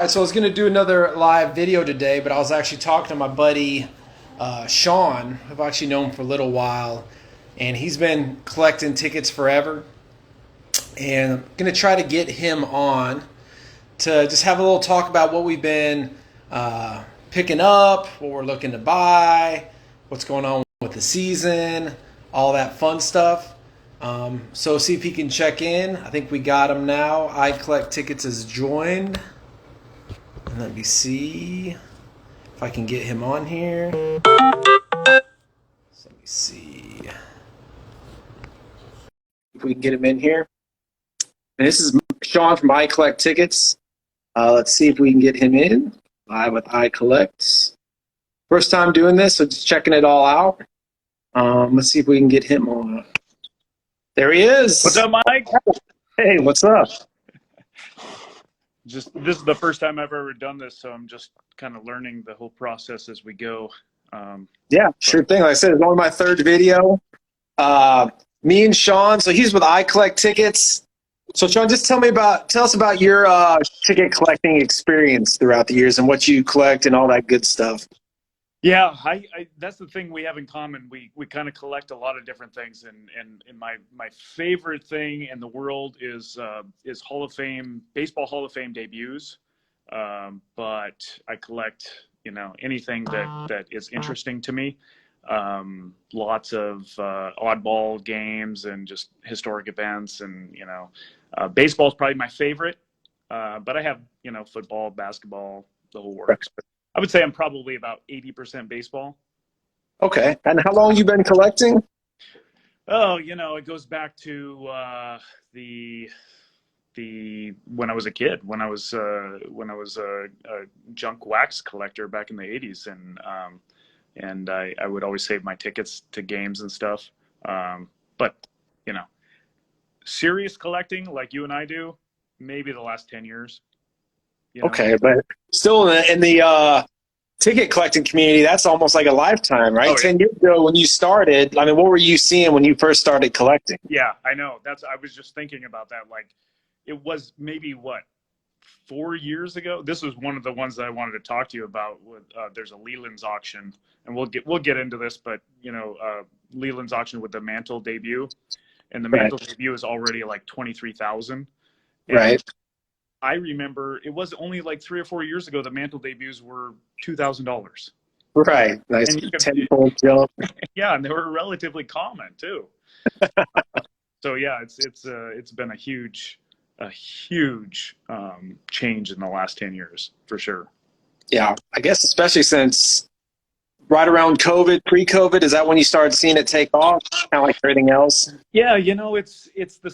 So I was going to do another live video today, but I was actually talking to my buddy Sean. I've actually known him for a little while, and he's been collecting tickets forever. And I'm going to try to get him on to just have a little talk about what we've been picking up, what we're looking to buy, what's going on with the season, all that fun stuff. So see if he can check in. I think we got him now. I Collect Tickets is joined. And let me see if I can get him on here. So let me see if we can get him in here. And this is Sean from I Collect Tickets. Let's see if we can get him in live with I Collect. First time doing this, so just checking it all out. Let's see if we can get him on. There he is. What's up, Mike? Hey, what's up? This is the first time I've ever done this, so I'm just kind of learning the whole process as we go. Yeah, sure thing. Like I said, it's only my third video. Me and Sean, so he's with I Collect Tickets. So Sean, just tell us about your ticket collecting experience throughout the years and what you collect and all that good stuff. Yeah, I that's the thing we have in common. We kind of collect a lot of different things, and my favorite thing in the world is Hall of Fame baseball Hall of Fame debuts. But I collect anything that is interesting to me. Lots of oddball games and just historic events, and baseball is probably my favorite. But I have football, basketball, the whole works. But I would say I'm probably about 80% baseball. Okay. And how long you been collecting? Oh, it goes back to the when I was a kid, when I was a junk wax collector back in the 80s, and I would always save my tickets to games and stuff. But serious collecting like you and I do, maybe the last 10 years. Okay, but still in the ticket collecting community, that's almost like a lifetime, right? Oh, yeah. 10 years ago when you started, I mean, what were you seeing when you first started collecting? Yeah, I know. I was just thinking about that. Like, it was maybe 4 years ago. This was one of the ones that I wanted to talk to you about. There's a Leland's auction, and we'll get into this, but Leland's auction with the Mantle debut, and the Mantle debut is already like 23,000. Right. I remember it was only like 3 or 4 years ago the Mantle debuts were $2,000. Right. Nice tenfold jump. Yeah, and they were relatively common too. So yeah, it's been a huge change in the last 10 years for sure. Yeah, I guess especially since right around COVID, pre-COVID, is that when you started seeing it take off, kind of like everything else? Yeah, it's the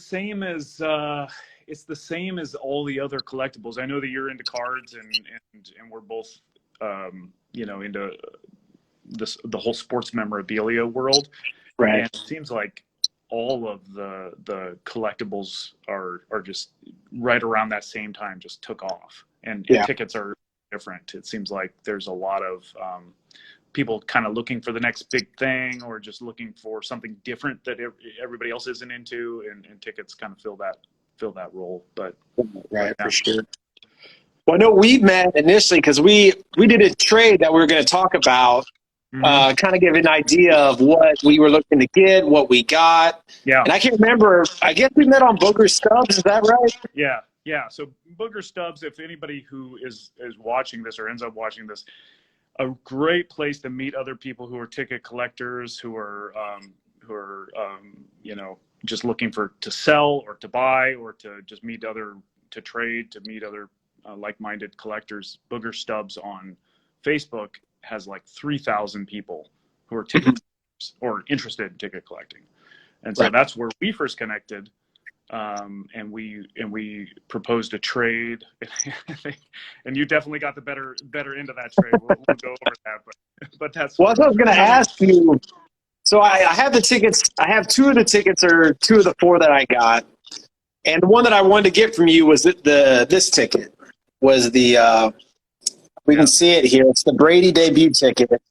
same as all the other collectibles. I know that you're into cards, and we're both into the whole sports memorabilia world. Right. And it seems like all of the collectibles are just right around that same time just took off, and tickets are different. It seems like there's a lot of people kind of looking for the next big thing, or just looking for something different that everybody else isn't into, and tickets kind of fill that role. But right, for sure. Well, I know we met initially because we did a trade that we were going to talk about. Kind of give an idea of what we were looking to get, what we got. Yeah. And I can't remember. I guess we met on Booger Stubs. Is that right? Yeah. Yeah. So Booger Stubs, if anybody who is watching this or ends up watching this, a great place to meet other people who are ticket collectors, who are just looking to sell or to buy, or to just to trade, to meet other like-minded collectors. Booger Stubs on Facebook has like 3,000 people who are ticket collectors or interested in ticket collecting, and so that's where we first connected. And we proposed a trade, and you definitely got the better end of that trade. We'll go over that, but that's what I was going to ask you. So I have the tickets. I have two of the tickets, or two of the four that I got, and the one that I wanted to get from you was this ticket. Was the we can see it here. It's the Brady debut ticket.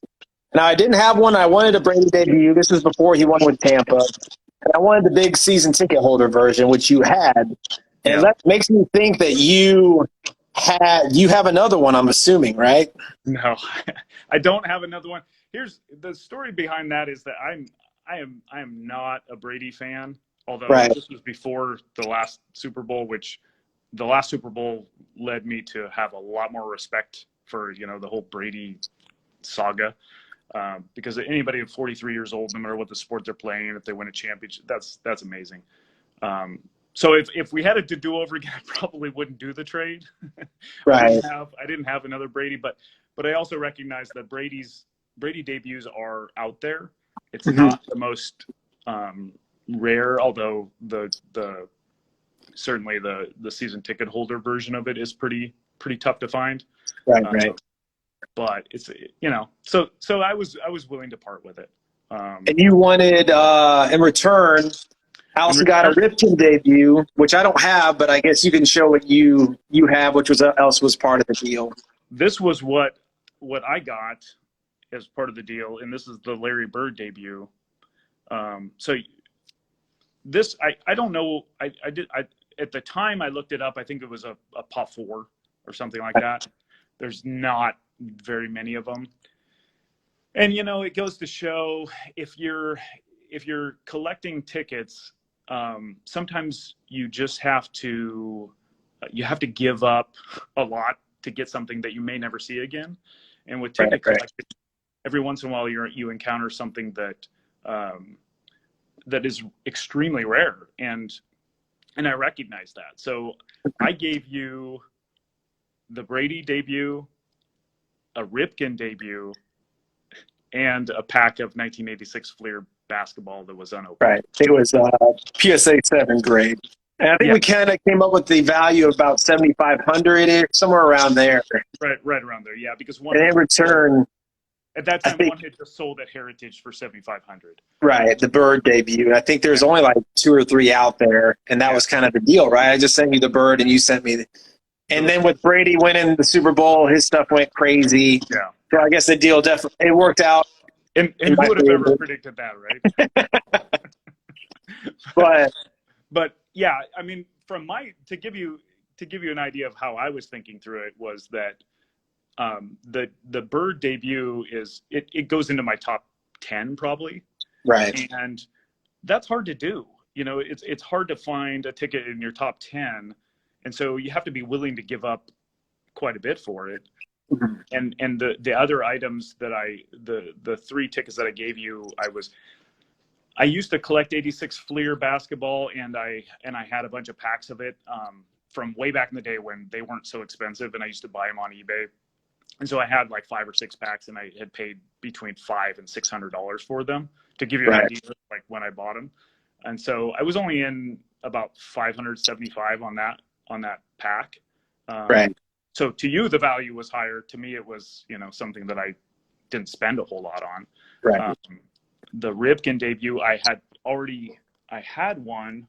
Now I didn't have one. I wanted a Brady debut. This was before he won with Tampa. And I wanted the big season ticket holder version, which you had. And that makes me think that you you have another one, I'm assuming, right? No, I don't have another one. Here's the story behind that is that I am not a Brady fan, although Right. this was before the last Super Bowl, which the last Super Bowl led me to have a lot more respect for, the whole Brady saga. Because anybody at 43 years old, no matter what the sport they're playing, if they win a championship, that's amazing. So if we had it to do over again, I probably wouldn't do the trade. Right. I didn't have another Brady, but I also recognize that Brady debuts are out there. It's not the most rare, although certainly the season ticket holder version of it is pretty tough to find. Right. But it's so I was willing to part with it. And you wanted in return. I also got a Ripken debut, which I don't have, but I guess you can show what you have, which else was part of the deal. This was what I got as part of the deal, and this is the Larry Bird debut. So this I don't know. I at the time I looked it up. I think it was a Pop 4 or something like that. There's not very many of them, and it goes to show if you're collecting tickets. Sometimes you just have to give up a lot to get something that you may never see again. And with ticket collecting, every once in a while you encounter something that that is extremely rare, and I recognize that. So I gave you the Brady debut, a Ripken debut, and a pack of 1986 Fleer basketball that was unopened. Right. It was PSA 7 grade. And I think we kind of came up with the value of about 7,500, somewhere around there. Right around there. Yeah, because and in return, at that time, one had just sold at Heritage for 7,500. Right, the Bird debut. I think there's only like 2 or 3 out there, and that was kind of the deal, right? I just sent you the Bird, and you sent me and then with Brady winning the Super Bowl, his stuff went crazy. Yeah. So I guess the deal definitely worked out. And who would have ever predicted that, right? But yeah, I mean, to give you an idea of how I was thinking through it was that the Bird debut it goes into my top 10 probably. Right. And that's hard to do. It's hard to find a ticket in your top 10. And so you have to be willing to give up quite a bit for it. And the other items that the 3 tickets that I gave you, I used to collect 86 Fleer basketball, and I had a bunch of packs of it from way back in the day when they weren't so expensive, and I used to buy them on eBay. And so I had like 5 or 6 packs, and I had paid between $500 and $600 for them, to give you an idea of like when I bought them. And so I was only in about 575 on that pack. Right. So to you, the value was higher. To me, it was, something that I didn't spend a whole lot on. Right. The Ripken debut, I had one,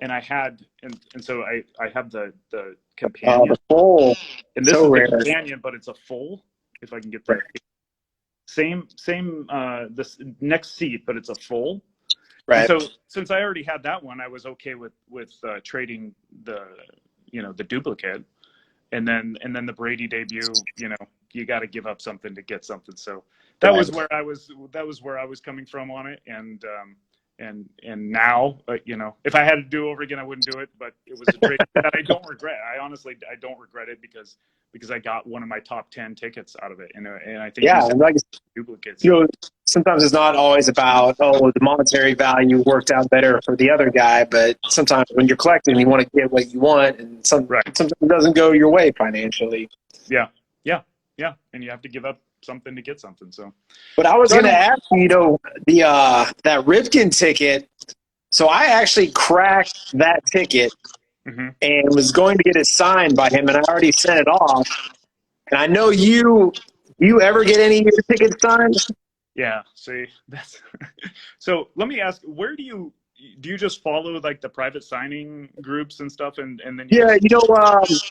and and so I have the companion. The full. And this is the companion, but it's a full. If I can get that. Same this next seat, but it's a full. Right. And so since I already had that one, I was okay with trading the duplicate. And then the Brady debut, you got to give up something to get something. So that was where I was coming from on it. And now, if I had to do over again, I wouldn't do it, but it was a trade that I don't regret. I don't regret it because I got one of my top 10 tickets out of it. And I think and like duplicates. Sometimes it's not always about, the monetary value worked out better for the other guy, but sometimes when you're collecting, you want to get what you want, and sometimes it doesn't go your way financially. Yeah. And you have to give up something to get something. So, but I was going to ask you, that Ripken ticket. So I actually cracked that ticket and was going to get it signed by him, and I already sent it off. And I know you ever get any of your tickets signed? Yeah. See, so let me ask, where do you just follow like the private signing groups and stuff? And then I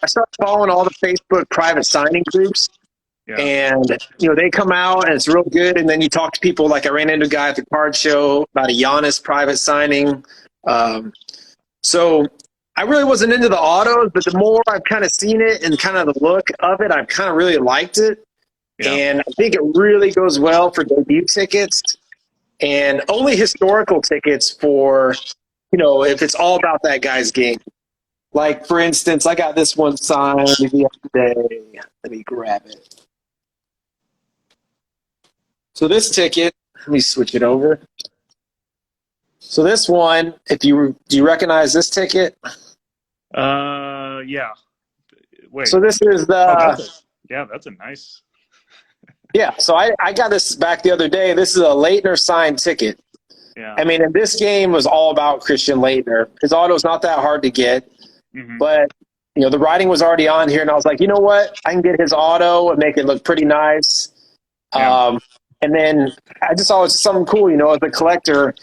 started following all the Facebook private signing groups. Yeah. And, they come out and it's real good. And then you talk to people, like I ran into a guy at the card show about a Giannis private signing. So I really wasn't into the autos, but the more I've kind of seen it and kind of the look of it, I've kind of really liked it. Yeah. And I think it really goes well for debut tickets and only historical tickets for, if it's all about that guy's game. Like, for instance, I got this one signed the other day. Let me grab it. So this ticket, let me switch it over. So this one, do you recognize this ticket? Yeah. Wait. So this is that's a nice. Yeah, so I got this back the other day. This is a Leitner signed ticket. Yeah. I mean, and this game was all about Christian Leitner. His auto's not that hard to get, but the writing was already on here, and I was like, you know what? I can get his auto and make it look pretty nice. Yeah. And then I just thought it was something cool, as a collector,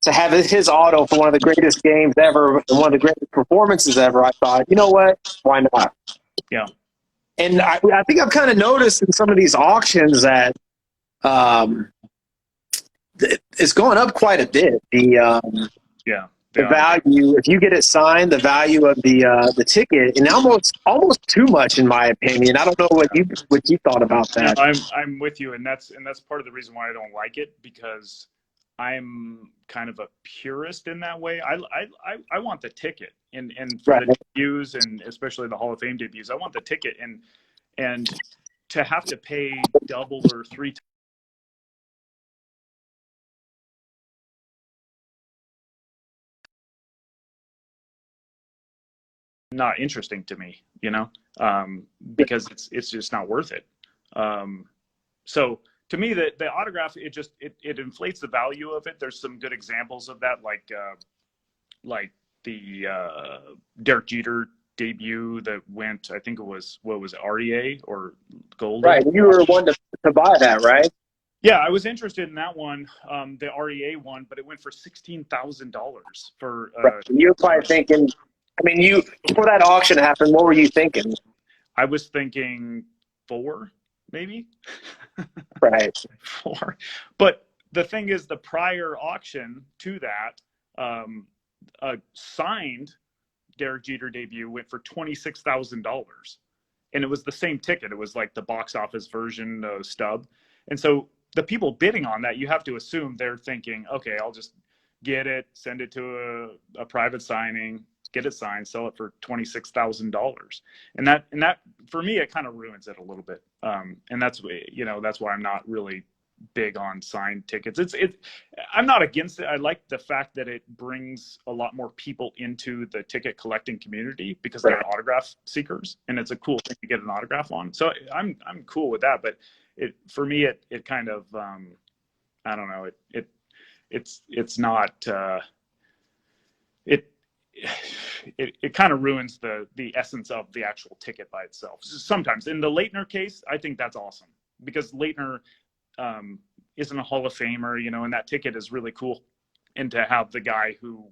to have his auto for one of the greatest games ever and one of the greatest performances ever. I thought, you know what? Why not? Yeah. And I think I've kind of noticed in some of these auctions that it's going up quite a bit. The value, if you get it signed, the value of the ticket, and almost too much, in my opinion. I don't know what you thought about that. No, I'm with you, and that's part of the reason why I don't like it, because I'm kind of a purist in that way. I want the ticket, and for the debuts, and especially the Hall of Fame debuts, I want the ticket, and to have to pay double or three times. Not interesting to me, because it's just not worth it. So to me, the autograph, it inflates the value of it. There's some good examples of that, like the Derek Jeter debut that went, I think it was, what was it, REA or Gold? Right, you were one to buy that, right? Yeah, I was interested in that one, the REA one, but it went for $16,000 for. You were probably thinking. I mean, before that auction happened, what were you thinking? I was thinking 4, maybe. Right. 4. But the thing is, the prior auction to that, a signed Derek Jeter debut went for $26,000. And it was the same ticket. It was like the box office version of Stub. And so the people bidding on that, you have to assume they're thinking, okay, I'll just get it, send it to a private signing, get it signed, sell it for $26,000, and that for me, it kind of ruins it a little bit. And that's why I'm not really big on signed tickets. I'm not against it. I like the fact that it brings a lot more people into the ticket collecting community because they're autograph seekers, and it's a cool thing to get an autograph on. So I'm cool with that. But for me, it kind of I don't know. It's not. It kind of ruins the essence of the actual ticket by itself. Sometimes in the Leitner case, I think that's awesome, because Leitner isn't a Hall of Famer, and that ticket is really cool. And to have the guy who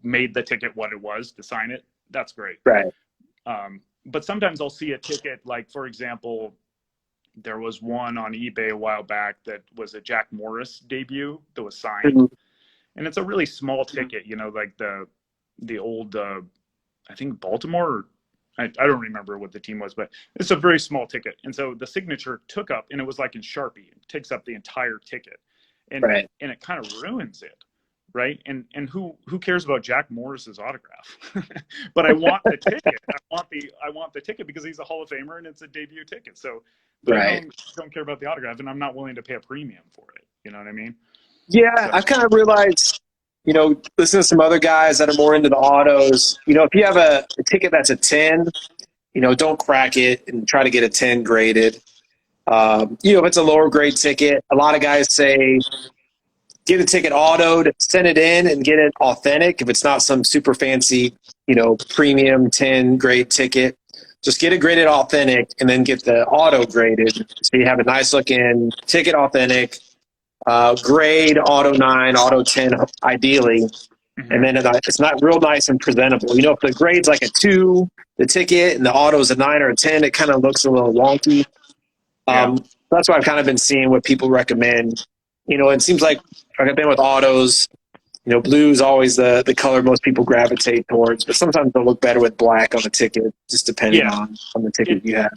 made the ticket what it was to sign it, that's great. Right. But sometimes I'll see a ticket, like, for example, there was one on eBay a while back that was a Jack Morris debut that was signed. And it's a really small ticket, like the old, I think Baltimore, I don't remember what the team was, but it's a very small ticket. And so the signature took up, and it was like in Sharpie, it takes up the entire ticket. And and it kind of ruins it, right? And who cares about Jack Morris's autograph? But I want the ticket. I want the ticket because he's a Hall of Famer and it's a debut ticket. So, but I don't care about the autograph, and I'm not willing to pay a premium for it. You know what I mean? Yeah, I've kind of realized, listening to some other guys that are more into the autos, if you have a ticket that's a 10, don't crack it and try to get a 10 graded. If it's a lower grade ticket, a lot of guys say get a ticket autoed, send it in, and get it authentic. If it's not some super fancy, premium 10 grade ticket, just get it graded authentic and then get the auto graded. So you have a nice looking ticket authentic, grade auto 9, auto 10, ideally. And then it's not real nice and presentable. If the grade's like a 2, the ticket, and the auto's a 9 or a 10, it kind of looks a little wonky. That's why I've kind of been seeing what people recommend. It seems like I've been with autos. Blue is always the color most people gravitate towards, but sometimes they'll look better with black on the ticket, just depending on the ticket you have.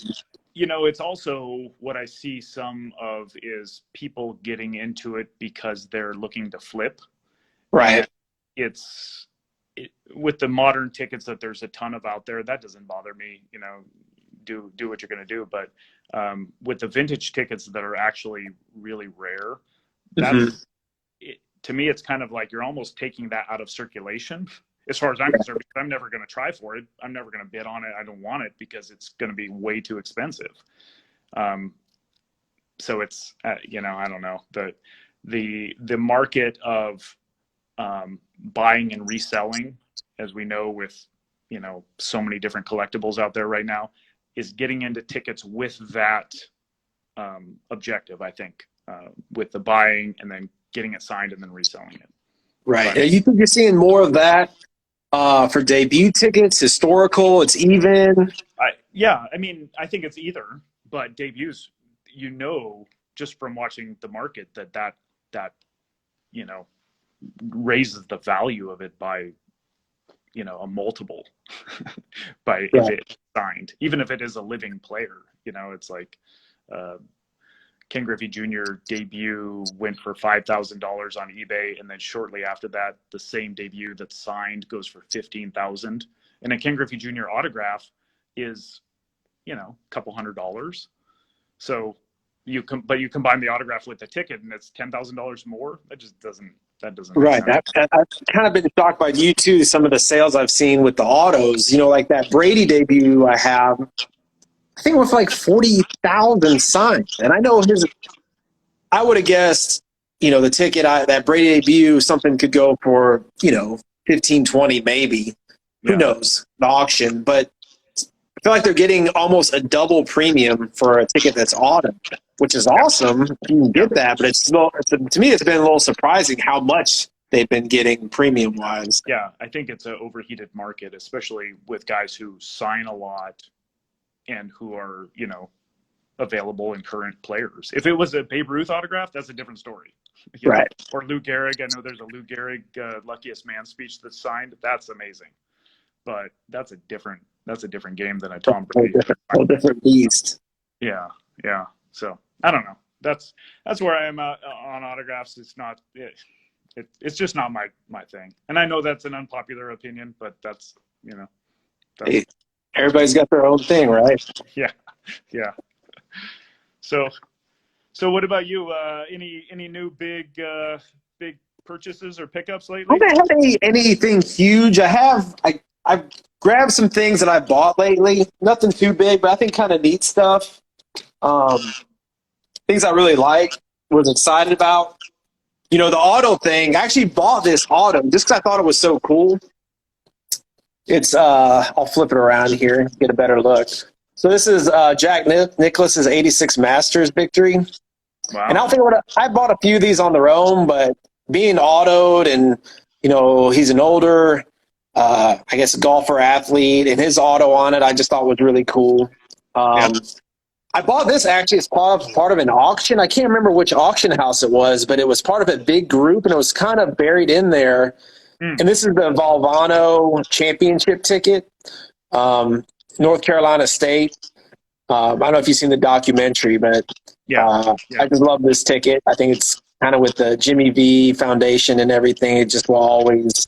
It's also what I see some of is people getting into it because they're looking to flip. Right. And with the modern tickets that there's a ton of out there, that doesn't bother me. Do what you're going to do. But with the vintage tickets that are actually really rare, to me, it's kind of like you're almost taking that out of circulation. As far as I'm concerned, because I'm never going to try for it. I'm never going to bid on it. I don't want it because it's going to be way too expensive. So it's, I don't know, the market of buying and reselling, as we know with, so many different collectibles out there right now, is getting into tickets with that objective, I think, with the buying and then getting it signed and then reselling it. Right. But, you think you're seeing more of that for debut tickets, historical, it's even? I think it's either, but debuts, just from watching the market that raises the value of it by, a multiple if it's signed, even if it is a living player. It's like Ken Griffey Jr. debut went for $5,000 on eBay, and then shortly after that, the same debut that's signed goes for $15,000. And a Ken Griffey Jr. autograph is, a couple $100. So you combine the autograph with the ticket, and it's $10,000 more. That doesn't. Right. I've kind of been shocked by you too. Some of the sales I've seen with the autos. Like that Brady debut I have. I think it was like 40,000 signed. And I know I would have guessed, the ticket, that Brady debut, something could go for, 15, 20 maybe. Yeah. Who knows? The auction. But I feel like they're getting almost a double premium for a ticket that's auto, which is awesome. You can get that, but to me, it's been a little surprising how much they've been getting premium-wise. Yeah, I think it's an overheated market, especially with guys who sign a lot and who are, available and current players. If it was a Babe Ruth autograph, that's a different story. Right. Or Lou Gehrig. I know there's a Lou Gehrig Luckiest Man speech that's signed. That's amazing. But that's a different game than a Tom Brady. Whole different beast. Yeah. So I don't know. That's where I am on autographs. It's not it's just not my thing. And I know that's an unpopular opinion, but that's everybody's got their own thing, right? Yeah. So what about you? Any new big purchases or pickups lately? I don't have anything huge. I've grabbed some things that I bought lately. Nothing too big, but I think kind of neat stuff. Things I really like, was excited about. The auto thing. I actually bought this auto just because I thought it was so cool. It's I'll flip it around here, get a better look. So this is Jack Nicklaus's '86 Masters victory. Wow. And I bought a few of these on their own, but being autoed and he's an older I guess golfer athlete, and his auto on it I just thought was really cool. I bought this actually as part of an auction. I can't remember which auction house it was, but it was part of a big group, and it was kind of buried in there. And this is the Valvano championship ticket, North Carolina State. I don't know if you've seen the documentary, but I just love this ticket. I think it's kind of with the Jimmy V Foundation and everything. It just will always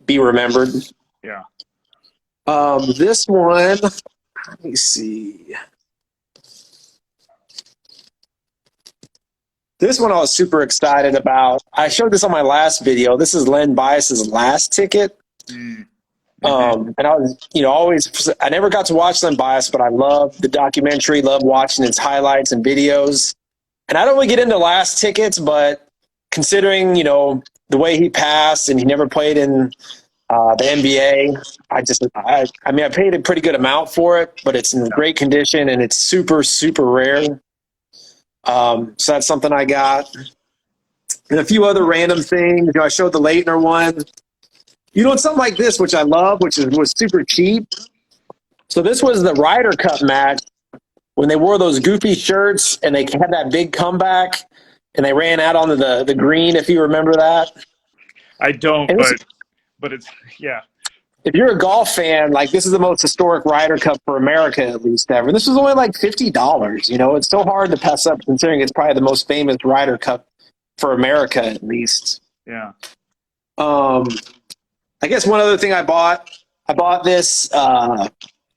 be remembered. Yeah. This one, let me see. This one I was super excited about. I showed this on my last video. This is Len Bias's last ticket. And I was, I never got to watch Len Bias, but I love the documentary, love watching his highlights and videos. And I don't really get into last tickets, but considering, the way he passed and he never played in the NBA, I paid a pretty good amount for it, but it's in great condition and it's super, super rare. So that's something I got. And a few other random things. I showed the Leitner one. Something like this, which I love, was super cheap. So this was the Ryder Cup match when they wore those goofy shirts and they had that big comeback. and they ran out onto the green, if you remember that. I don't, And this, but it's yeah. if you're a golf fan, like this is the most historic Ryder Cup for America at least ever. This was only like $50. You know, it's so hard to pass up considering it's probably the most famous Ryder Cup for America at least. Yeah. I guess one other thing I bought this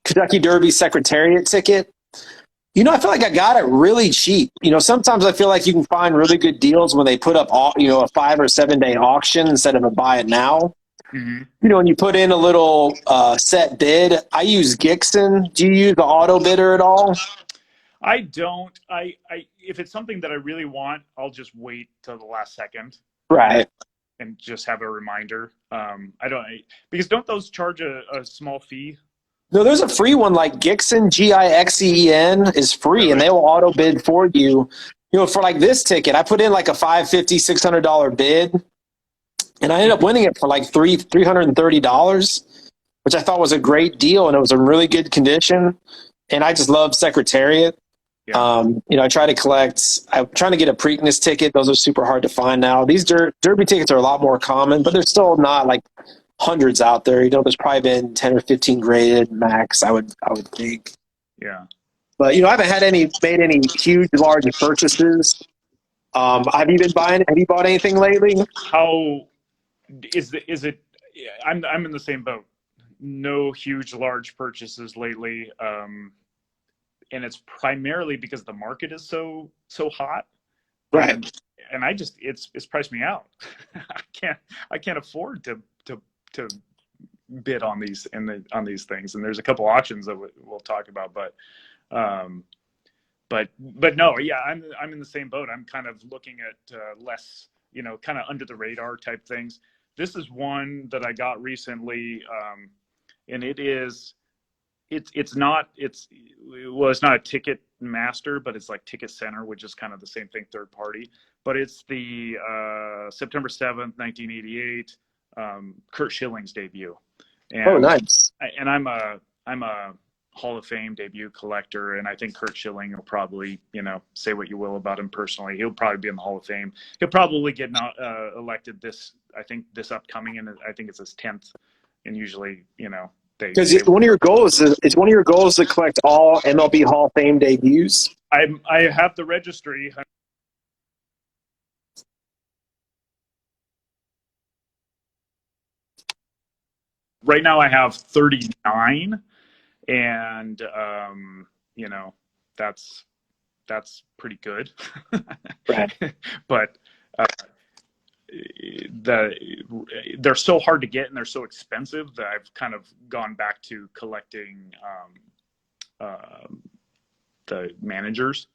Kentucky Derby Secretariat ticket. You know, I feel like I got it really cheap. You know, sometimes I feel like you can find really good deals when they put up, a 5 or 7 day auction instead of a buy it now. Mm-hmm. You know, when you put in a little set bid. I use Gixxon. Do you use the auto bidder at all? I don't. I if it's something that I really want, I'll just wait till the last second. Right. And just have a reminder. Because don't those charge a small fee? No, there's a free one like Gixxon, Gixen is free, Really? and they will auto bid for you. You know, for like this ticket, I put in like a $550, $600 bid, and I ended up winning it for like $330, which I thought was a great deal, and it was in really good condition. And I just love Secretariat. Yeah. I try to collect. I'm trying to get a Preakness ticket. Those are super hard to find now. These Derby tickets are a lot more common, but there's still not like hundreds out there. You know, there's probably been 10 or 15 graded max. I would think. Yeah. But I haven't made any huge, large purchases. Have you bought anything lately? How is it? I'm in the same boat. No huge, large purchases lately. And it's primarily because the market is so hot, Right? And I just it's priced me out. I can't afford to bid on these things. And there's a couple auctions that we'll talk about, but no, yeah, I'm in the same boat. I'm kind of looking at less, kind of under the radar type things. This is one that I got recently, and it's not a Ticket Master, but it's like Ticket Center, which is kind of the same thing, third party. But it's the September 7th, 1988, Curt Schillings debut. And, Nice. And I'm a Hall of Fame debut collector, and I think Curt Schilling will probably, say what you will about him personally, he'll probably be in the Hall of Fame. He'll probably get elected this upcoming, and I think it's his 10th. And usually, because one of your goals is to collect all MLB Hall of Fame debuts. I have the registry. Right now I have 39, and that's pretty good. Right. But they're so hard to get and they're so expensive that I've kind of gone back to collecting the managers,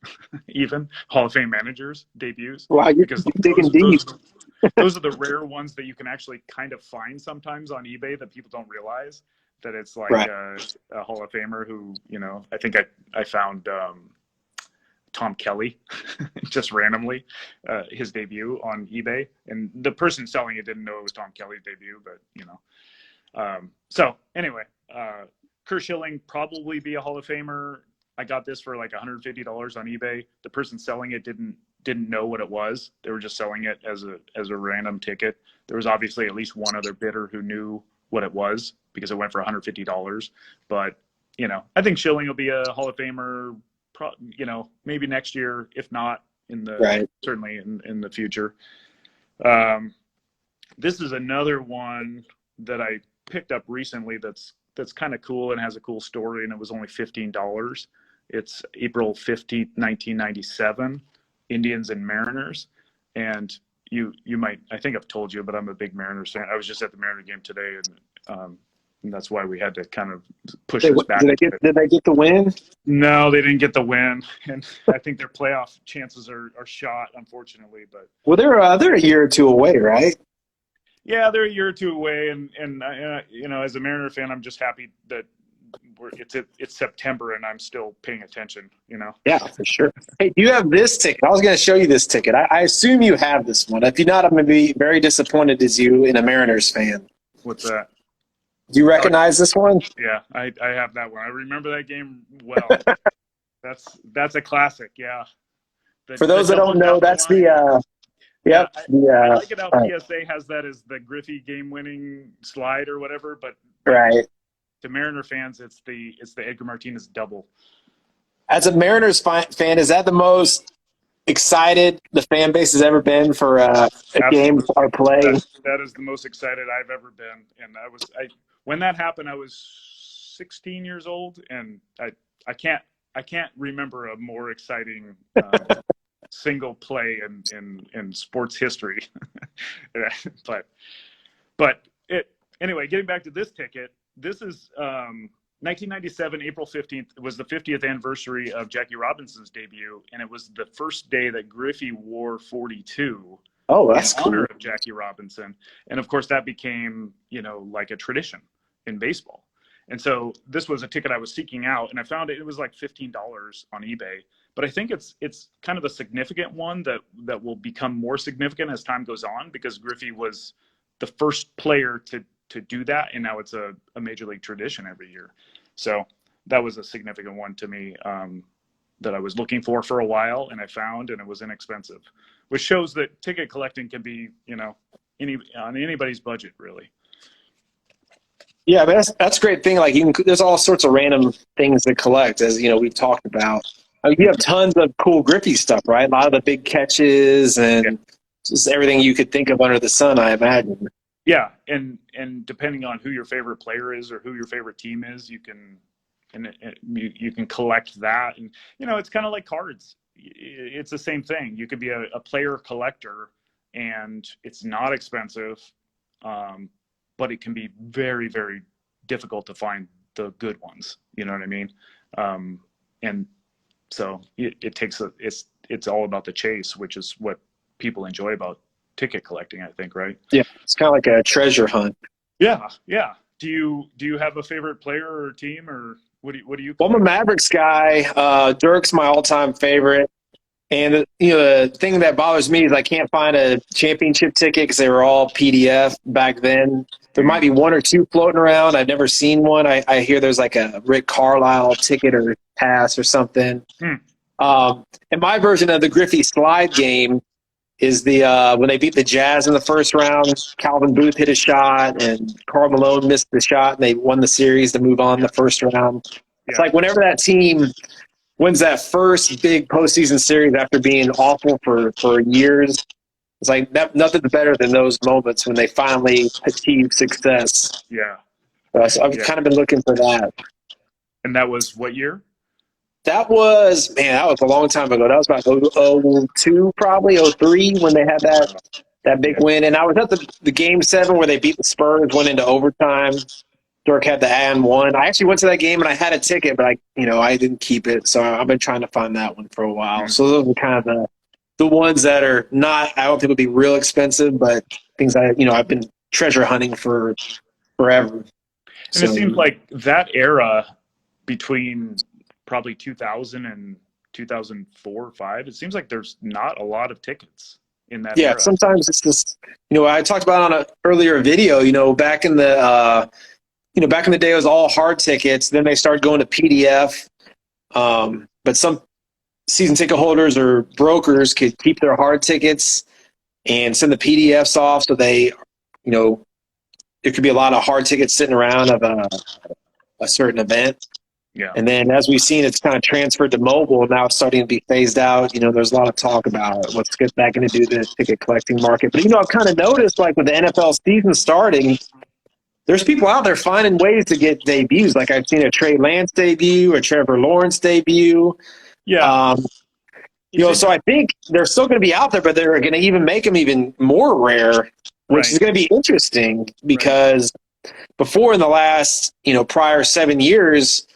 even Hall of Fame managers debuts. Wow, because you're digging deep. Those are the rare ones that you can actually kind of find sometimes on eBay that people don't realize that it's like right. A Hall of Famer who, I think I found Tom Kelly just randomly, his debut on eBay, and the person selling it didn't know it was Tom Kelly's debut, but so anyway, Curt Schilling probably be a Hall of Famer. I got this for like $150 on eBay. The person selling it didn't know what it was. They were just selling it as a random ticket. There was obviously at least one other bidder who knew what it was because it went for $150. But I think Schilling will be a Hall of Famer. Maybe next year, if not certainly in the future. This is another one that I picked up recently that's kind of cool and has a cool story, and it was only $15. It's April 15th, 1997, Indians and Mariners. And you might, I think I've told you, but I'm a big Mariners fan. I was just at the Mariner game today, and that's why we had to kind of push this back. Did they get the win? No, they didn't get the win, and I think their playoff chances are shot, unfortunately. But they're a year or two away, right? Yeah, they're a year or two away, and as a Mariner fan, I'm just happy that it's September and I'm still paying attention. Yeah, for sure. Hey, do you have this ticket? I was going to show you this ticket. I assume you have this one. If you not, I'm going to be very disappointed as you in a Mariners fan. What's that? Do you recognize this one? Yeah, I have that one. I remember that game well. That's a classic. Yeah. For the those that double don't know, down the that's line. the Yeah, yep, I the like it how PSA has that as the Griffey game-winning slide or whatever, but right. to Mariner fans, it's the Edgar Martinez double. As a Mariners fan, is that the most excited the fan base has ever been for a game Absolutely, or play? that is the most excited I've ever been, and I when that happened, I was 16 years old, and I can't remember a more exciting single play in sports history. but it anyway. Getting back to this ticket, this is 1997, April 15th. It was the 50th anniversary of Jackie Robinson's debut, and it was the first day that Griffey wore 42 Oh, in that's honor cool. of Jackie Robinson. And of course, that became, like a tradition in baseball. And so this was a ticket I was seeking out, and I found it was like $15 on eBay. But I think it's kind of a significant one that will become more significant as time goes on, because Griffey was the first player to do that, and now it's a major league tradition every year. So that was a significant one to me, that I was looking for a while, and I found, and it was inexpensive, which shows that ticket collecting can be, on anybody's budget, really. Yeah, but that's a great thing. Like there's all sorts of random things to collect, as we've talked about. I mean, you have tons of cool Griffey stuff, right? A lot of the big catches Yeah. and just everything you could think of under the sun, I imagine. Yeah, and depending on who your favorite player is or who your favorite team is, you can collect that, and it's kind of like cards. It's the same thing. You could be a player collector, and it's not expensive, but it can be very, very difficult to find the good ones. You know what I mean? And so it takes it's all about the chase, which is what people enjoy about ticket collecting, I think, right? Yeah, it's kind of like a treasure hunt. Yeah, yeah. Do you have a favorite player or team, or what do you Well, I'm a collect? Mavericks guy. Dirk's my all-time favorite. And the thing that bothers me is I can't find a championship ticket because they were all PDF back then. There might be one or two floating around. I've never seen one. I hear there's like a Rick Carlisle ticket or pass or something. Hmm. And my version of the Griffey slide game is the when they beat the Jazz in the first round. Calvin Booth hit a shot, and Karl Malone missed the shot, and they won the series to move on the first round. It's Yeah. like whenever that team wins that first big postseason series after being awful for years, it's like nothing's better than those moments when they finally achieve success. Yeah. So I've kind of been looking for that. And that was what year? That was a long time ago. That was about 02, probably 03, when they had that big win. And I was at the game 7 where they beat the Spurs, went into overtime. Dirk had the and one. I actually went to that game and I had a ticket, but I didn't keep it. So I've been trying to find that one for a while. So those are kind of the ones that are not, I don't think would be real expensive, but things I've been treasure hunting for forever. And so, it seems like that era between probably 2000 and 2004 or 5, it seems like there's not a lot of tickets in that era. Sometimes it's just, I talked about on an earlier video, back in the, back in the day, it was all hard tickets. Then they started going to PDF. But some season ticket holders or brokers could keep their hard tickets and send the PDFs off. So they, there could be a lot of hard tickets sitting around of a certain event. Yeah. And then as we've seen, it's kind of transferred to mobile. Now it's starting to be phased out. There's a lot of talk about let's get back into the ticket collecting market. But, I've kind of noticed, like with the NFL season starting, there's people out there finding ways to get debuts. Like I've seen a Trey Lance debut, a Trevor Lawrence debut. Yeah. So I think they're still going to be out there, but they're going to even make them even more rare, which is going to be interesting because before in the last, prior 7 years,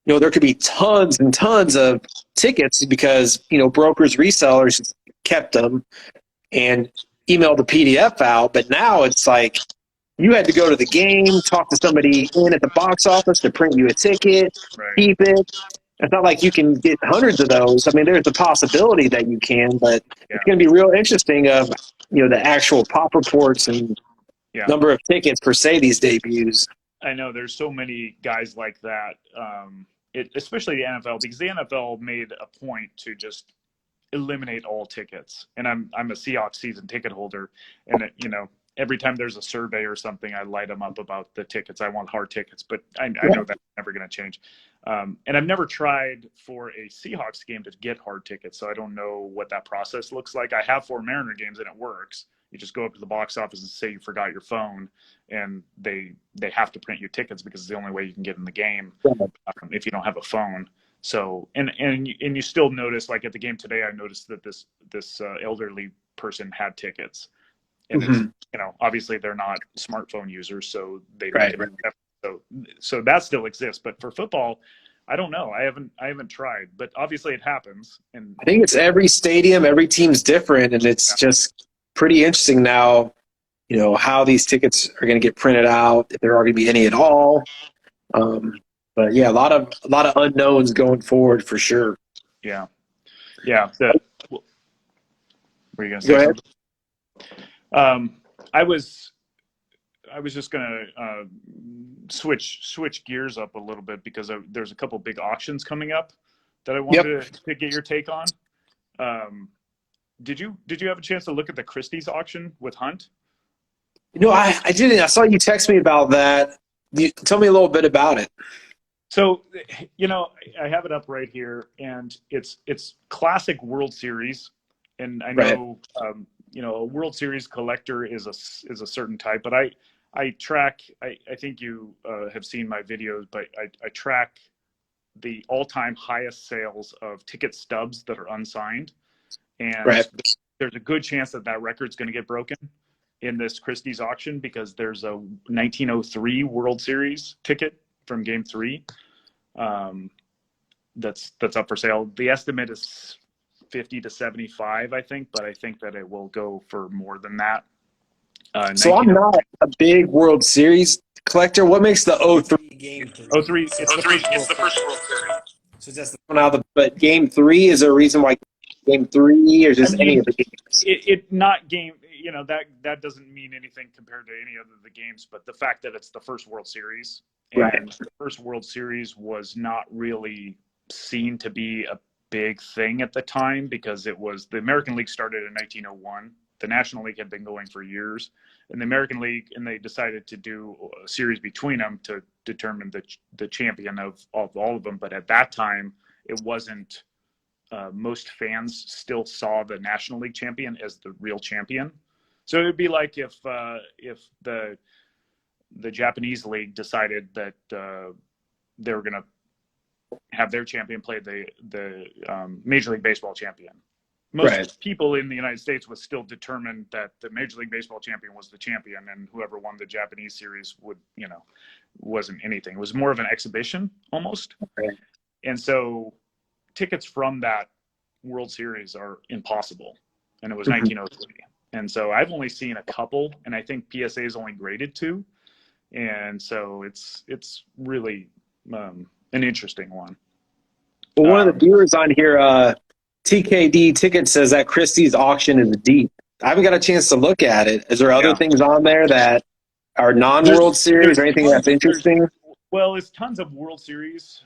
there could be tons and tons of tickets because, brokers, resellers kept them and emailed the PDF out. But now it's like you had to go to the game, talk to somebody in at the box office to print you a ticket, keep it. It's not like you can get hundreds of those. I mean, there's a possibility that you can, but it's going to be real interesting of, the actual pop reports and number of tickets for, say, these debuts. I know there's so many guys like that, especially the NFL, because the NFL made a point to just eliminate all tickets. And I'm a Seahawks season ticket holder, and every time there's a survey or something, I light them up about the tickets. I want hard tickets, but I know that's never going to change. And I've never tried for a Seahawks game to get hard tickets, so I don't know what that process looks like. I have for Mariner games, and it works. You just go up to the box office and say you forgot your phone, and they have to print you tickets because it's the only way you can get in the game if you don't have a phone. So and you still notice, like at the game today, I noticed that this elderly person had tickets, and it's obviously they're not smartphone users, so they don't so that still exists. But for football, I don't know. I haven't tried, but obviously it happens. And I think it's every stadium, every team's different, and it's just pretty interesting now, how these tickets are going to get printed out, if there are going to be any at all. But yeah, a lot of unknowns going forward for sure. Yeah. Were you going to say something? I was just going to switch gears up a little bit because there's a couple big auctions coming up that I wanted to get your take on. Did you have a chance to look at the Christie's auction with Hunt? I didn't. I saw you text me about that. Tell me a little bit about it. So, I have it up right here, and it's classic World Series, and I know, a World Series collector is a certain type, but I track. I think you have seen my videos, but I track the all-time highest sales of ticket stubs that are unsigned, and there's a good chance that record's going to get broken in this Christie's auction because there's a 1903 World Series ticket from Game 3 that's up for sale. The estimate is 50 to 75, I think, but I think that it will go for more than that. So I'm not a big World Series collector. What makes the 03 Game 3? 03, it's the first World Series. So that's the one out of but Game 3, is there a reason why Game 3 or just any of the games? It not game, that doesn't mean anything compared to any other of the games, but the fact that it's the first World Series, and the first World Series was not really seen to be a big thing at the time because it was the American League started in 1901. The National League had been going for years, and the American League, and they decided to do a series between them to determine the champion of all of them. But at that time, it wasn't. Most fans still saw the National League champion as the real champion. So it would be like if the Japanese league decided that they were going to have their champion play the Major League Baseball champion. Most people in the United States would still determine that the Major League Baseball champion was the champion, and whoever won the Japanese series wasn't anything. It was more of an exhibition almost. And so tickets from that World Series are impossible, and it was 1903. And so I've only seen a couple, and I think PSA is only graded 2, and so it's really an interesting one. Well, one of the viewers on here, TKD Ticket, says that Christie's auction is deep. I haven't got a chance to look at it. Is there other things on there that are non-World Series or anything that's interesting? Well, it's tons of World Series,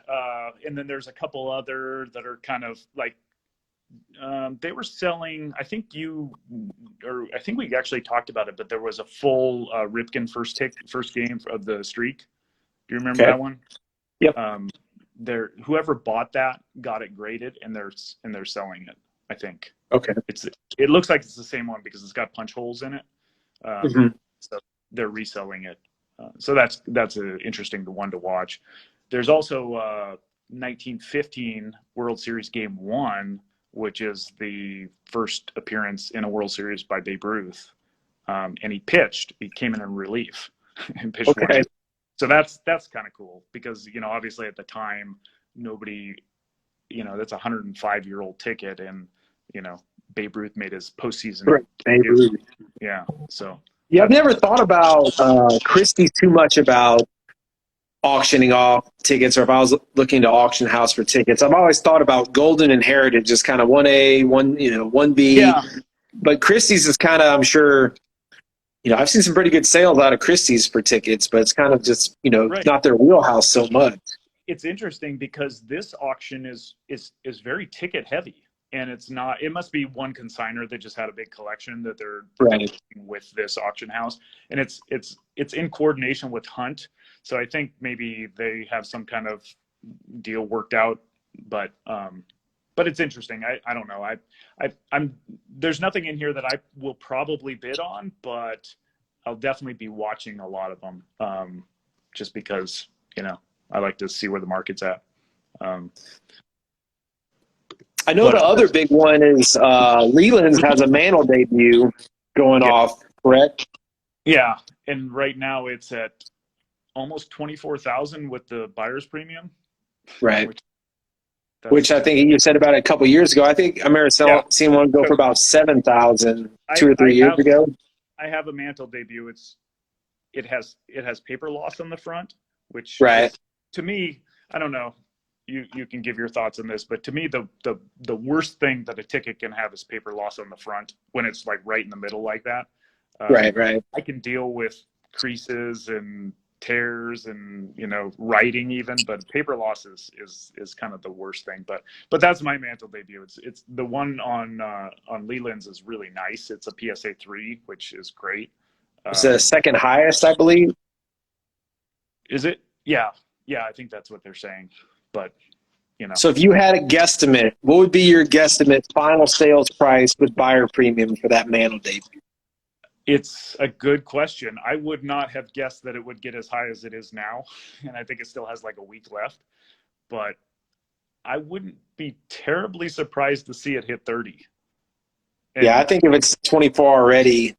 and then there's a couple other that are kind of like they were selling. I think we actually talked about it, but there was a full Ripken first game of the streak. Do you remember that one? Yep. Whoever bought that got it graded, and they're selling it, I think. Okay. It looks like it's the same one because it's got punch holes in it. So they're reselling it. So that's an interesting one to watch. There's also 1915 World Series Game 1, which is the first appearance in a World Series by Babe Ruth. And he pitched. He came in relief and pitched one. So that's kind of cool because, obviously at the time, nobody, that's a 105-year-old ticket, and, Babe Ruth made his postseason. Babe Ruth. Yeah. So. Yeah, I've never thought about Christie's too much about auctioning off tickets, or if I was looking to auction house for tickets. I've always thought about Golden and Heritage, just kind of 1A, 1B. Yeah. But Christie's is kind of, I'm sure, I've seen some pretty good sales out of Christie's for tickets, but it's kind of just, not their wheelhouse so much. It's interesting because this auction is very ticket heavy. and it's not. It must be one consignor that just had a big collection that they're Right. working with this auction house, and it's in coordination with Hunt. So I think maybe they have some kind of deal worked out, but it's interesting. I don't know. I'm there's nothing in here that I will probably bid on, but I'll definitely be watching a lot of them, just because I like to see where the market's at. I know the other big one is Leland's has a Mantle debut going off, correct? Yeah, and right now it's at almost 24,000 with the buyer's premium. Right. Which I think you said about it a couple years ago. I think I remember seeing one go for about 7,000 2 or 3 years ago. I have a Mantle debut. It has paper loss on the front, which right. To me, I don't know. You can give your thoughts on this, but to me, the worst thing that a ticket can have is paper loss on the front when it's like right in the middle like that. Right. I can deal with creases and tears and writing even, but paper loss is kind of the worst thing. But that's my Mantle debut. It's the one on Leland's is really nice. It's a PSA 3, which is great. It's the second highest, I believe. Is it? Yeah, I think that's what they're saying. But so if you had a guesstimate, what would be your guesstimate final sales price with buyer premium for that Mantle debut? It's a good question. I would not have guessed that it would get as high as it is now, and I think it still has like a week left. But I wouldn't be terribly surprised to see it hit 30. And I think if it's 24 already,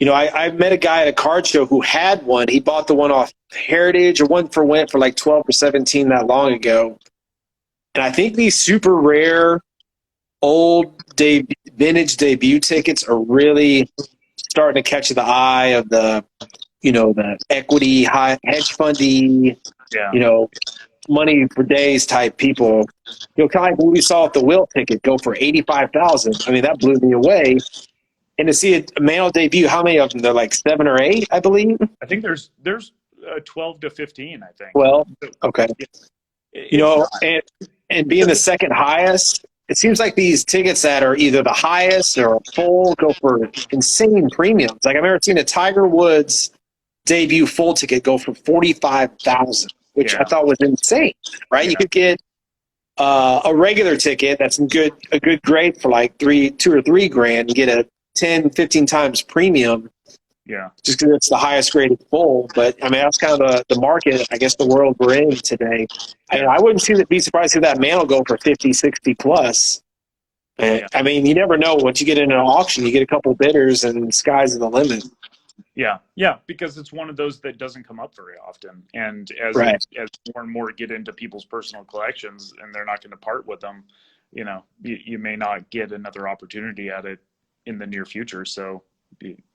I met a guy at a card show who had one. He bought the one off Heritage or one for went for like 12 or 17 that long ago. And I think these super rare old vintage debut tickets are really starting to catch the eye of the equity, high hedge fundy, money for days type people. Kind of like what we saw with the Wilt ticket go for 85,000. I mean, that blew me away. And to see a Mantle debut, how many of them? They're like 7 or 8, I believe. I think there's 12 to 15. I think. Well, okay. And being the second highest, it seems like these tickets that are either the highest or full go for insane premiums. Like I remember seeing a Tiger Woods debut full ticket go for 45,000, which I thought was insane. Right? Yeah. You could get a regular ticket that's a good grade for like $2 or $3 grand and get a 10, 15 times premium. Yeah. Just because it's the highest graded full. But I mean, that's kind of the market, I guess, the world we're in today. I wouldn't be surprised if that Mantle go for 50, 60 plus. I mean, you never know. Once you get in an auction, you get a couple bidders and the sky's the limit. Yeah, because it's one of those that doesn't come up very often. And as more and more get into people's personal collections and they're not going to part with them, you may not get another opportunity at it in the near future. So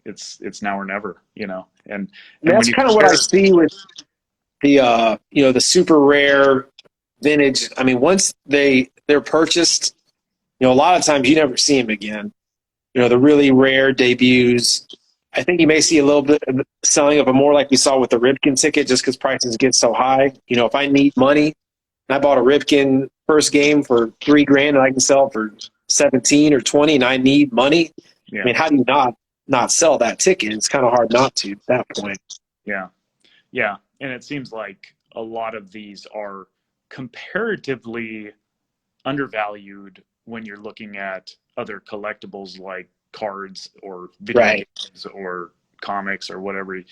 it's now or never, and that's kind of what I see with the the super rare vintage. I mean, once they're purchased, a lot of times you never see them again. The really rare debuts. I think you may see a little bit of selling of a more like we saw with the Ripken ticket, just because prices get so high. If I need money, and I bought a Ripken first game for $3 grand, and I can sell for 17 or 20, and I need money. I mean, how do you not sell that ticket? It's kind of hard not to at that point. Yeah. And it seems like a lot of these are comparatively undervalued when you're looking at other collectibles like cards or video games or comics or whatever,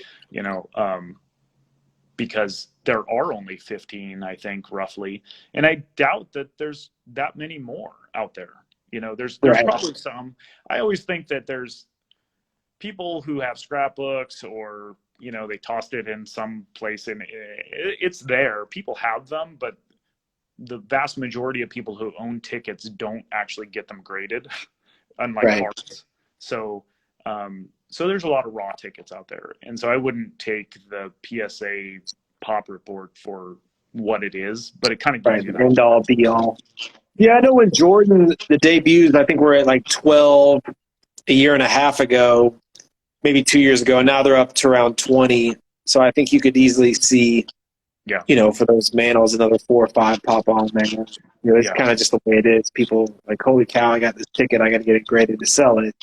because there are only 15, I think, roughly. And I doubt that there's that many more out there. There's probably some. I always think that there's people who have scrapbooks or, they tossed it in some place and it's there. People have them, but the vast majority of people who own tickets don't actually get them graded, unlike cards. So there's a lot of raw tickets out there. And so I wouldn't take the PSA pop report for what it is, but it kind of gives you that. End all be all. Yeah, I know when Jordan, the debuts, I think we're at like 12 a year and a half ago, maybe 2 years ago. And now they're up to around 20. So I think you could easily see, Yeah. For those manuals, another 4 or 5 pop on there. It's Yeah. kind of just the way it is. People like, holy cow, I got this ticket, I got to get it graded to sell it.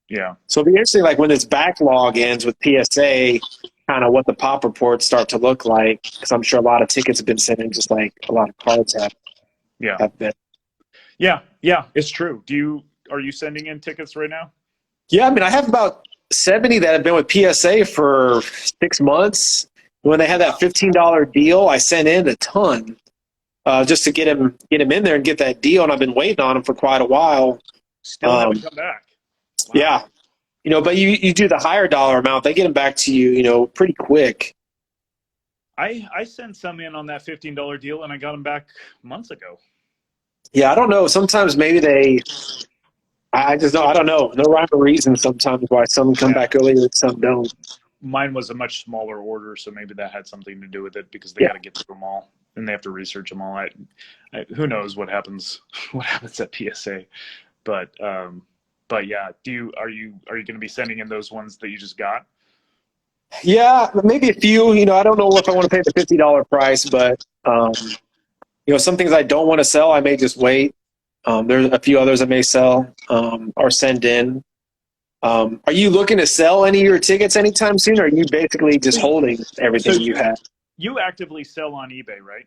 Yeah. So it'll be interesting, like when this backlog ends with PSA, kind of what the pop reports start to look like, because I'm sure a lot of tickets have been sent in, just like a lot of cards Yeah. have been. Yeah. Yeah. It's true. Are you sending in tickets right now? Yeah, I mean, I have about 70 that have been with PSA for 6 months. When they had that $15 deal, I sent in a ton just to get him in there and get that deal. And I've been waiting on him for quite a while. Still haven't come back. Wow. Yeah, but you do the higher dollar amount, they get them back to you, pretty quick. I sent some in on that $15 deal and I got them back months ago. Yeah, I don't know. Sometimes maybe I don't know. No rhyme or reason sometimes why some come back earlier and some don't. Mine was a much smaller order, so maybe that had something to do with it because they got to get through them all and they have to research them all. Who knows what happens at PSA, but yeah. Are you going to be sending in those ones that you just got? Yeah, maybe a few. I don't know if I want to pay the $50 price, but some things I don't want to sell, I may just wait. There's a few others I may sell or send in. Are you looking to sell any of your tickets anytime soon, or are you basically just holding everything you have? You actively sell on eBay, right?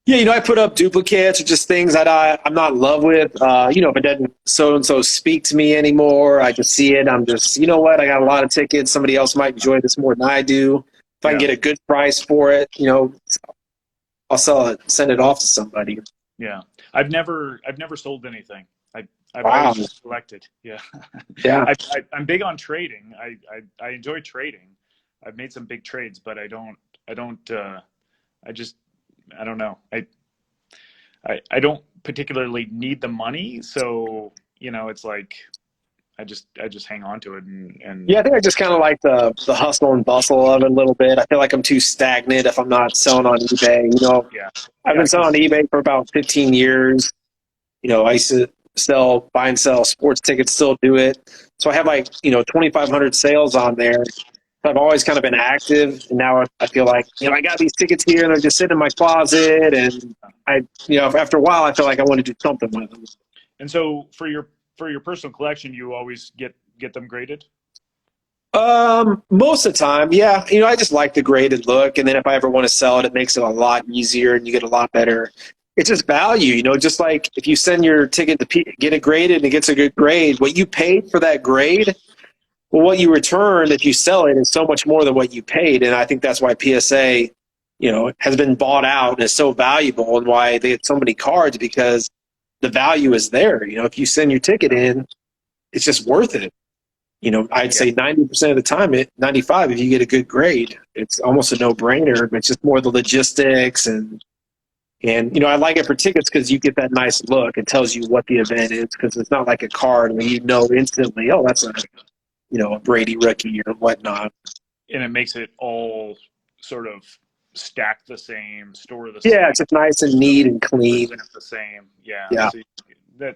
Yeah, I put up duplicates or just things that I'm not in love with. If it doesn't so-and-so speak to me anymore, I just see it. I'm just, you know what, I got a lot of tickets. Somebody else might enjoy this more than I do. If I can get a good price for it, I'll sell it, send it off to somebody. Yeah. I've never sold anything. I've Wow. always just collected. Yeah. Yeah. I'm big on trading. I enjoy trading. I've made some big trades, but I don't know. I don't particularly need the money, so it's like I just hang on to it and Yeah, I think I just kind of like the hustle and bustle of it a little bit. I feel like I'm too stagnant if I'm not selling on eBay. Yeah. I've been selling on eBay for about 15 years. I used to buy and sell sports tickets, still do it. So I have 2,500 sales on there. I've always kind of been active, and now I feel like, I got these tickets here and they're just sitting in my closet, and after a while I feel like I want to do something with them. And so for your personal collection, you always get them graded? Most of the time, yeah. I just like the graded look, and then if I ever want to sell it, it makes it a lot easier and you get a lot better. It's just value, just like if you send your ticket to get it graded and it gets a good grade, what you paid for that grade, well, what you return if you sell it is so much more than what you paid. And I think that's why PSA, has been bought out and is so valuable, and why they had so many cards, because the value is there. If you send your ticket in, it's just worth it. I'd say 90% of the time, 95, if you get a good grade, it's almost a no-brainer. But it's just more the logistics and I like it for tickets because you get that nice look. It tells you what the event is, because it's not like a card where instantly, oh, that's a Brady rookie or whatnot. And it makes it all sort of stack the same, store the same. Yeah, it's just nice and neat and clean. The same. Yeah. Yeah. So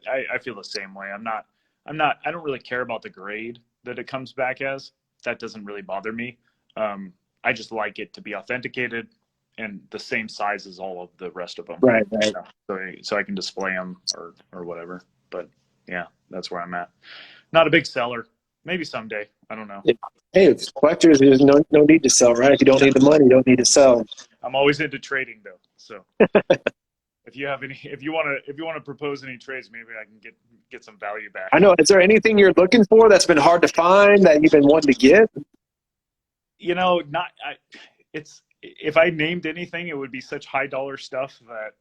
I feel the same way. I don't really care about the grade that it comes back as. That doesn't really bother me. I just like it to be authenticated and the same size as all of the rest of them. Right. So I can display them or whatever. But yeah, that's where I'm at. Not a big seller. Maybe someday. I don't know. Hey, it's collectors, there's no need to sell, right? If you don't need the money, you don't need to sell. I'm always into trading though. So if you want to propose any trades, maybe I can get some value back. I know. Is there anything you're looking for that's been hard to find that you've been wanting to get? If I named anything, it would be such high dollar stuff that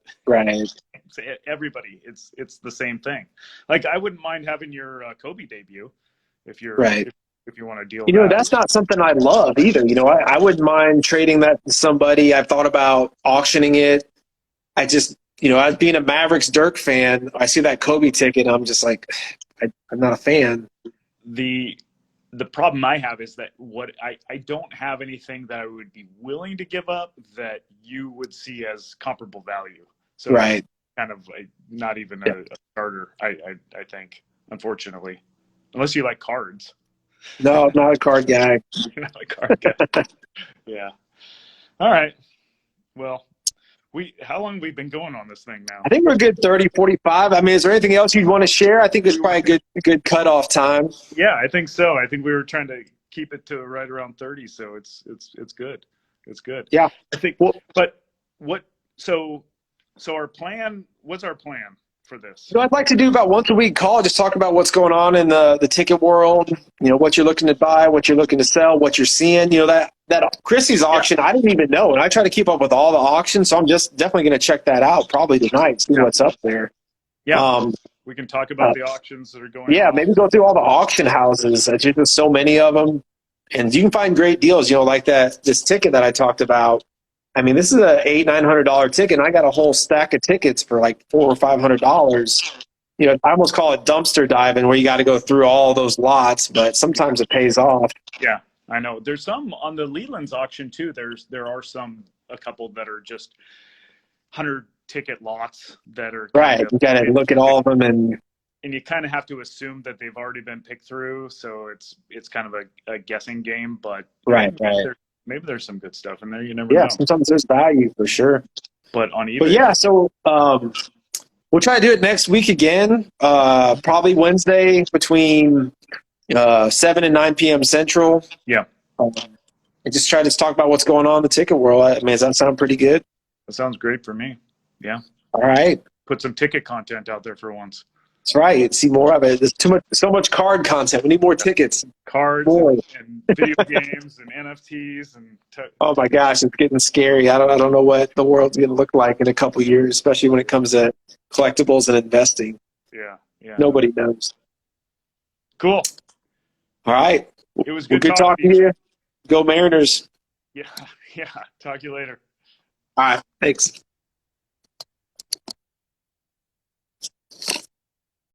everybody, it's the same thing. Like I wouldn't mind having your Kobe debut if you're if you want to deal. That's not something I love either. I wouldn't mind trading that to somebody. I've thought about auctioning it. I just, as being a Mavericks Dirk fan, I see that Kobe ticket, I'm just like, I'm not a fan. The problem I have is that I don't have anything that I would be willing to give up that you would see as comparable value. So kind of not even a starter, I think, unfortunately, unless you like cards. No, I'm not a card guy. You're not a card guy. Yeah. All right. Well, how long have we been going on this thing now? I think we're a good 30, 45. I mean, is there anything else you'd want to share? I think it's probably a good cutoff time. Yeah, I think so. I think we were trying to keep it to right around 30, so it's good. It's good. Yeah. I think. Well, But what? So our plan. What's our plan for this? I'd like to do about once a week call, just talk about what's going on in the ticket world, what you're looking to buy, what you're looking to sell, what you're seeing. That Christie's auction, I didn't even know. And I try to keep up with all the auctions, so I'm just definitely going to check that out probably tonight, see what's up there. Yeah. We can talk about the auctions that are going on. Yeah, maybe go through all the auction houses. There's just so many of them. And you can find great deals, like this ticket that I talked about. I mean, this is a $800-900 ticket, and I got a whole stack of tickets for like $400 or $500. I almost call it dumpster diving, where you got to go through all those lots, but sometimes it pays off. Yeah, I know. There's some on the Leland's auction too. There are a couple that are just 100 ticket lots that are right. You got to look at all of them, and you kind of have to assume that they've already been picked through. So it's kind of a guessing game, but right. Maybe there's some good stuff in there. You never know. Yeah, sometimes there's value for sure. But on eBay. But yeah, so we'll try to do it next week again. Probably Wednesday between 7 and 9 p.m. Central. Yeah. And just try to talk about what's going on in the ticket world. I mean, does that sound pretty good? That sounds great for me. Yeah. All right. Put some ticket content out there for once. That's right. See more of it. There's so much card content. We need more tickets. Cards and video games and NFTs and. Oh my gosh, it's getting scary. I don't know what the world's going to look like in a couple of years, especially when it comes to collectibles and investing. Yeah. Nobody knows. Cool. All right. It was good talking to you. Go Mariners. Yeah. Talk to you later. All right. Thanks.